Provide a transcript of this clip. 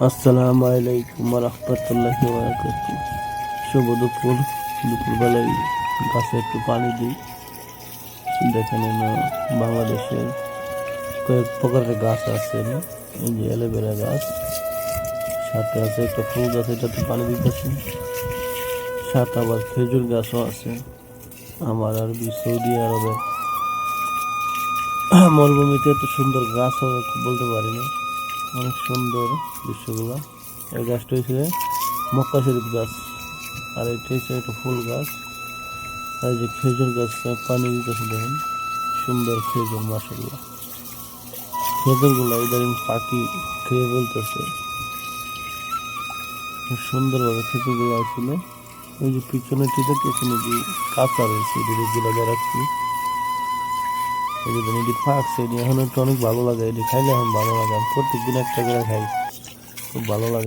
আসসালামু আলাইকুম রহমতুল্লাহি ওয়া বারাকাতুহু। শুভ দুপুরবেলায় গাছে একটু পানি দিই। দেখেন বাংলাদেশের কয়েক প্রকারের গাছ আছে। এই যে অ্যালোভেরা গাছ, সাথে আছে একটা ফুল গাছ, এটাতে পানি দিতেছি। সাথে আবার খেজুর গাছও আছে। আমার আরবি সৌদি আরবের মরুভূমিতে এত সুন্দর গাছ হবে বলতে পারি না। অনেক সুন্দর দৃশ্যগুলো। এই গাছটা হচ্ছে মক্কা শরীফ গাছ, আর এটা হচ্ছে একটা ফুল গাছ। আর এই যে খেজুর গাছ পানি দিতেছে, দেখুন সুন্দর খেজুর, মাশাআল্লাহ। খেজুরগুলো ইদানিং পাখি খেয়ে ফেলতেছে, খুব সুন্দরভাবে খেজুরগুলো আসলে। ওই যে পিছনে ঠিক দেখতেছেন, এই যে কাঁচা রয়েছে, এটি গিলা রাখছি। এই যে এটি পাকছে, এটি এখন একটু অনেক ভালো লাগে। এটি খাইলে এখন ভালো লাগে, আমি প্রত্যেকদিন একটা করে খাই, খুব ভালো লাগে।